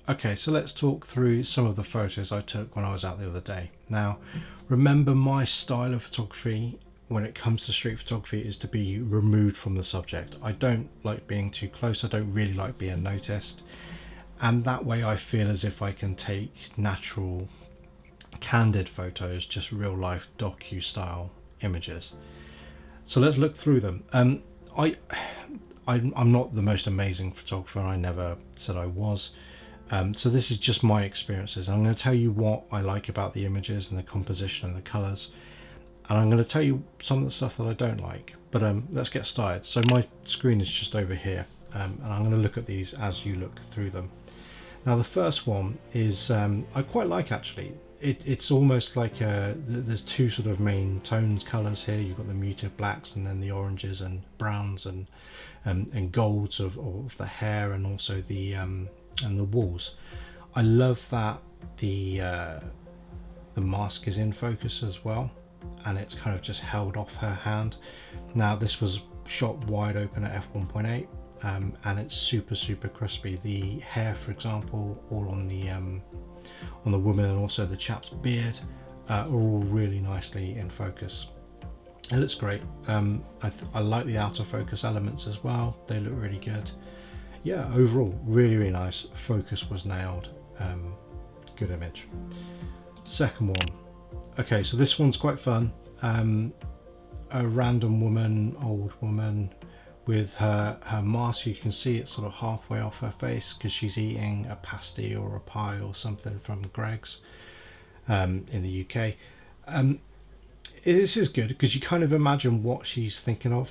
Okay, so let's talk through some of the photos I took when I was out the other day. Now, remember, my style of photography when it comes to street photography is to be removed from the subject. I don't like being too close. I don't really like being noticed. And that way I feel as if I can take natural, candid photos, just real life docu style images. So let's look through them. I'm not the most amazing photographer, and I never said I was. So this is just my experiences. I'm going to tell you what I like about the images and the composition and the colours, and I'm going to tell you some of the stuff that I don't like. But let's get started. So my screen is just over here, and I'm going to look at these as you look through them. Now the first one is I quite like, actually. It's almost like there's two sort of main tones, colours here. You've got the muted blacks and then the oranges and browns and golds of the hair, and also the and the walls. I love that the mask is in focus as well, and it's kind of just held off her hand. Now this was shot wide open at f1.8, and it's super crispy. The hair, for example, all on the woman, and also the chap's beard, are all really nicely in focus. It looks great. I like the out of focus elements as well. They look really good. Yeah, overall really nice. Focus was nailed. Good image. Second one. Okay, so this one's quite fun. A random woman, old woman, with her mask. You can see it's sort of halfway off her face because she's eating a pasty or a pie or something from Greggs in the UK. This is good because you kind of imagine what she's thinking of.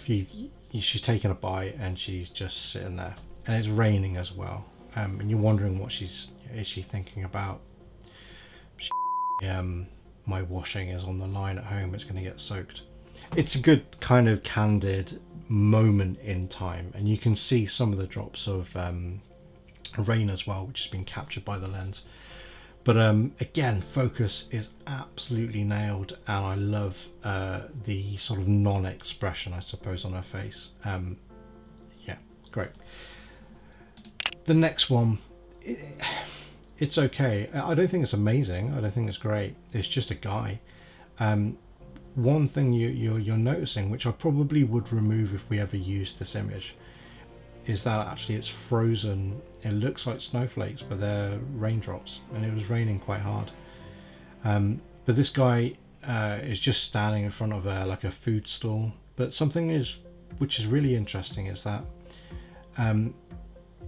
She's taking a bite and she's just sitting there, and it's raining as well, and you're wondering what is she thinking about. My washing is on the line at home, it's going to get soaked. It's a good kind of candid moment in time, and you can see some of the drops of rain as well, which has been captured by the lens. But again, focus is absolutely nailed, and I love the sort of non-expression, I suppose, on her face. Yeah, great. The next one, it's okay. I don't think it's amazing. I don't think it's great. It's just a guy. One thing you're noticing, which I probably would remove if we ever used this image, is that actually it's frozen. It looks like snowflakes, but they're raindrops, and it was raining quite hard. But this guy is just standing in front of like a food stall. But something which is really interesting is that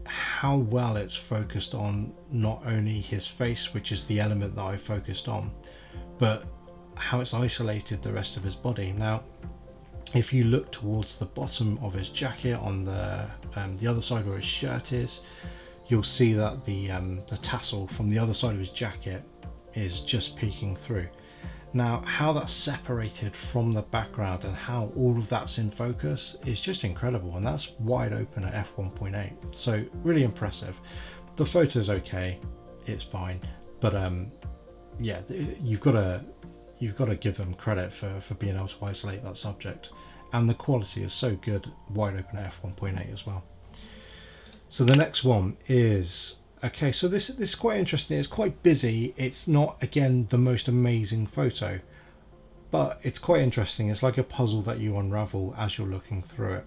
how well it's focused on not only his face, which is the element that I focused on, but how it's isolated the rest of his body. Now, if you look towards the bottom of his jacket on the other side where his shirt is, you'll see that the tassel from the other side of his jacket is just peeking through. Now, how that's separated from the background and how all of that's in focus is just incredible, and that's wide open at f1.8, so really impressive. The photo's okay, it's fine, but yeah, you've got to give them credit for being able to isolate that subject, and the quality is so good wide open at f1.8 as well. So the next one is, okay, so this is quite interesting. It's quite busy. It's not, again, the most amazing photo, but it's quite interesting. It's like a puzzle that you unravel as you're looking through it,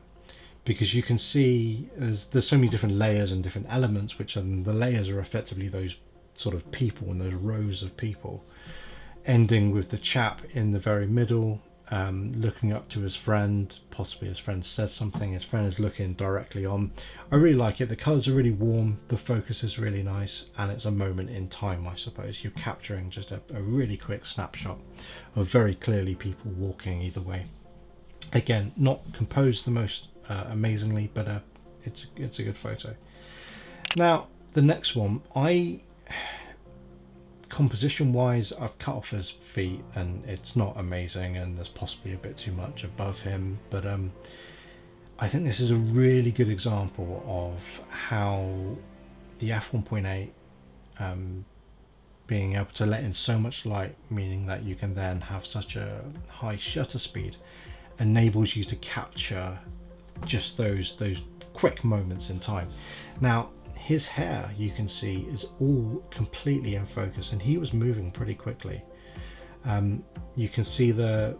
because you can see there's so many different layers and different elements, which the layers are effectively those sort of people and those rows of people, ending with the chap in the very middle, looking up to his friend. Possibly his friend says something, his friend is looking directly on. I really like it. The colours are really warm, the focus is really nice, and it's a moment in time, I suppose. You're capturing just a really quick snapshot of very clearly people walking either way. Again, not composed the most amazingly, but it's a good photo. Now the next one, composition wise, I've cut off his feet and it's not amazing, and there's possibly a bit too much above him, but I think this is a really good example of how the f1.8 being able to let in so much light, meaning that you can then have such a high shutter speed, enables you to capture just those quick moments in time. Now his hair, you can see, is all completely in focus, and he was moving pretty quickly. You can see the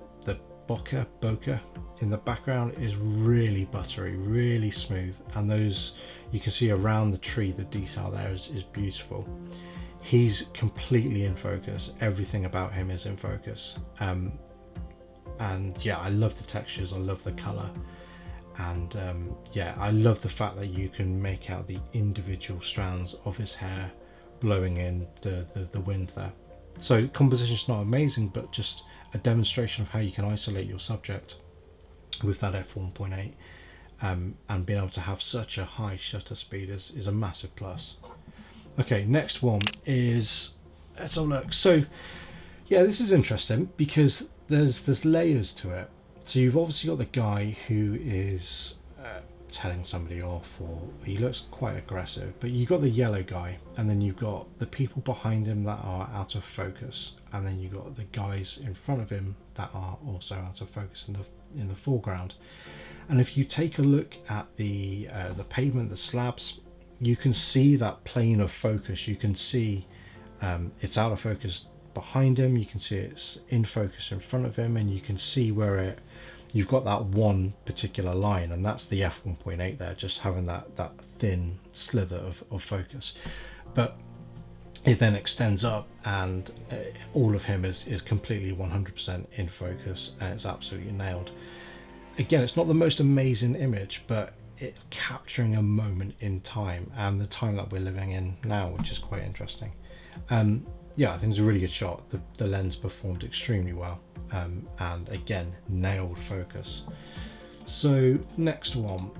bokeh in the background is really buttery, really smooth, and those, you can see around the tree, the detail there is beautiful. He's completely in focus. Everything about him is in focus. And yeah, I love the textures, I love the color, and yeah, I love the fact that you can make out the individual strands of his hair blowing in the wind there. So composition's not amazing, but just a demonstration of how you can isolate your subject with that f1.8, and being able to have such a high shutter speed is a massive plus. Okay, next one is, let's have a look. So yeah, this is interesting because there's layers to it. So you've obviously got the guy who is telling somebody off, or he looks quite aggressive, but you've got the yellow guy, and then you've got the people behind him that are out of focus, and then you've got the guys in front of him that are also out of focus in the foreground. And if you take a look at the pavement, the slabs, you can see that plane of focus. You can see it's out of focus behind him, you can see it's in focus in front of him, and you can see where you've got that one particular line, and that's the f1.8 there, just having that thin slither of focus. But it then extends up, and all of him is completely 100% in focus, and it's absolutely nailed. Again, it's not the most amazing image, but it's capturing a moment in time, and the time that we're living in now, which is quite interesting. Yeah, I think it's a really good shot. The lens performed extremely well, and again, nailed focus. So next one.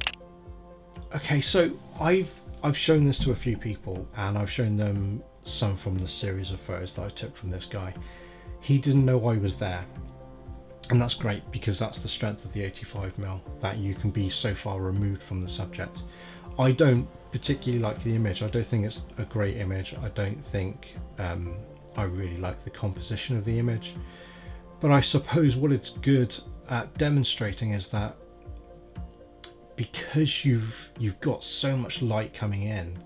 Okay, so I've shown this to a few people, and I've shown them some from the series of photos that I took from this guy. He didn't know I was there, and that's great, because that's the strength of the 85mm, that you can be so far removed from the subject. I don't particularly like the image. I don't think it's a great image. I don't think I really like the composition of the image, but I suppose what it's good at demonstrating is that because you've got so much light coming in,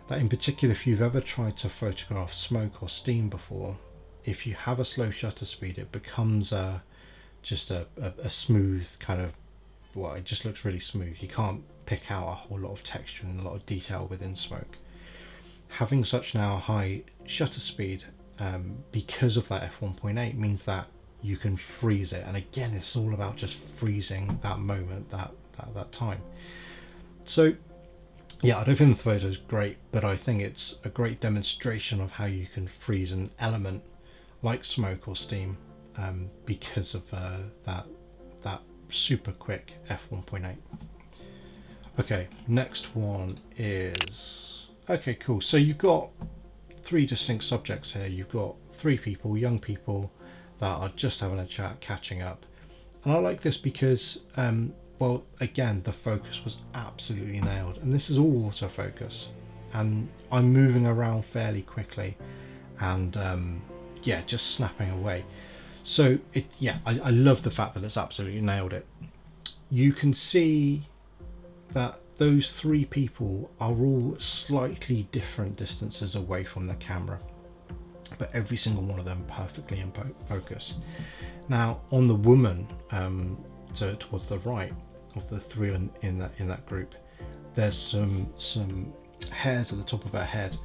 that in particular, if you've ever tried to photograph smoke or steam before, if you have a slow shutter speed, it becomes just a smooth kind of, well, it just looks really smooth. You can't pick out a whole lot of texture and a lot of detail within smoke. Having such now a high shutter speed, because of that f1.8, means that you can freeze it, and again, it's all about just freezing that moment, that time. So yeah, I don't think the photo is great, but I think it's a great demonstration of how you can freeze an element like smoke or steam, because of that super quick f1.8. Okay, next one is, okay, cool. So you've got three distinct subjects here. You've got three people, young people, that are just having a chat, catching up. And I like this because, well, again, the focus was absolutely nailed. And this is all autofocus. And I'm moving around fairly quickly, and yeah, just snapping away. So I love the fact that it's absolutely nailed it. You can see that those three people are all slightly different distances away from the camera, but every single one of them perfectly in focus. Now on the woman, so towards the right of the three in that group, there's some hairs at the top of her head,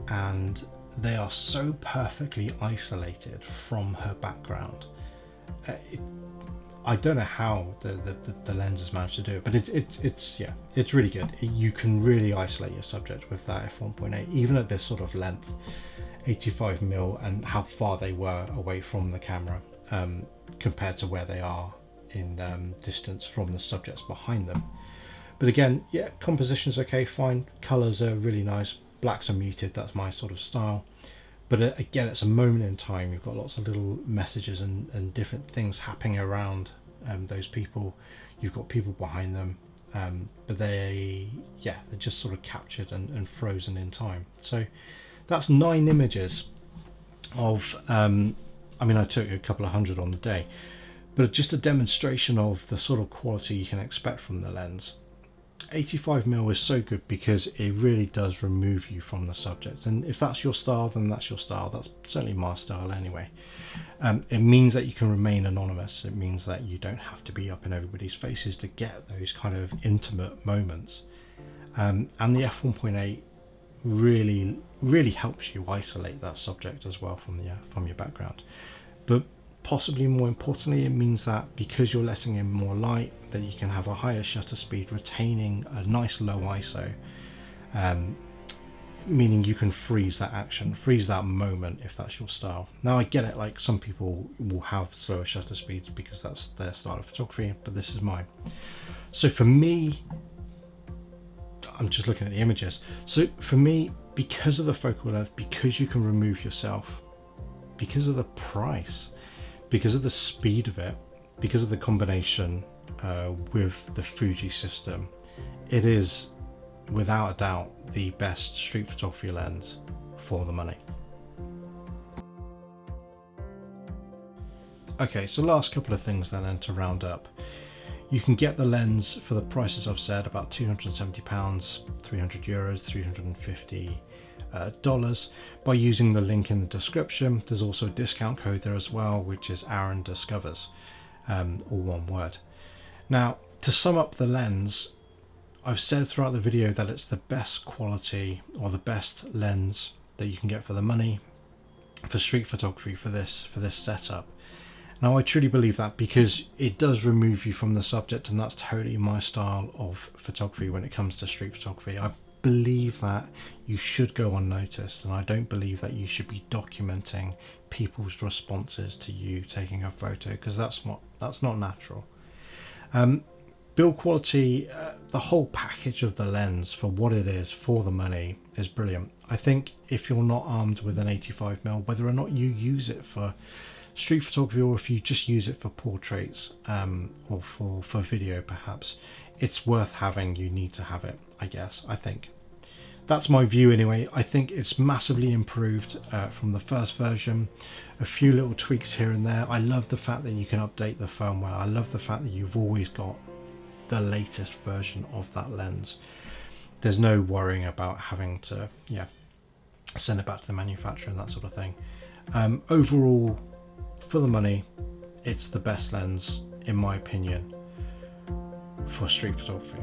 and they are so perfectly isolated from her background. I don't know how the lens has managed to do it, but it's really good. You can really isolate your subject with that f1.8, even at this sort of length, 85mm, and how far they were away from the camera, compared to where they are in distance from the subjects behind them. But again, yeah, composition's okay, fine. Colors are really nice. Blacks are muted. That's my sort of style. But again, it's a moment in time. You've got lots of little messages and different things happening around those people. You've got people behind them, but they're just sort of captured and frozen in time. So that's 9 images of, I mean, I took a couple of hundred on the day, but just a demonstration of the sort of quality you can expect from the lens. 85mm is so good because it really does remove you from the subject, and if that's your style, then that's your style. That's certainly my style anyway. It means that you can remain anonymous. It means that you don't have to be up in everybody's faces to get those kind of intimate moments. And the f1.8 really helps you isolate that subject as well from your background. But possibly more importantly, it means that because you're letting in more light, that you can have a higher shutter speed, retaining a nice low ISO, meaning you can freeze that action, freeze that moment if that's your style. Now I get it, like some people will have slower shutter speeds because that's their style of photography, but this is mine. So for me, I'm just looking at the images. So for me, because of the focal length, because you can remove yourself, because of the price, because of the speed of it, because of the combination with the Fuji system, it is without a doubt the best street photography lens for the money. Okay, so last couple of things then to round up. You can get the lens for the prices I've said, about £270, €300, $350 by using the link in the description. There's also a discount code there as well, which is Aaron Discovers, all one word. Now, to sum up the lens, I've said throughout the video that it's the best quality or the best lens that you can get for the money for street photography for this setup. Now I truly believe that because it does remove you from the subject, and that's totally my style of photography when it comes to street photography. I believe that you should go unnoticed, and I don't believe that you should be documenting people's responses to you taking a photo, because that's not natural. Build quality, the whole package of the lens for what it is for the money is brilliant. I think if you're not armed with an 85mm, whether or not you use it for street photography or if you just use it for portraits or for video perhaps, it's worth having. You need to have it, I guess. I think that's my view anyway. I think it's massively improved from the first version. A few little tweaks here and there. I love the fact that you can update the firmware. I love the fact that you've always got the latest version of that lens. There's no worrying about having to send it back to the manufacturer and that sort of thing. Overall, for the money, it's the best lens in my opinion for street photography.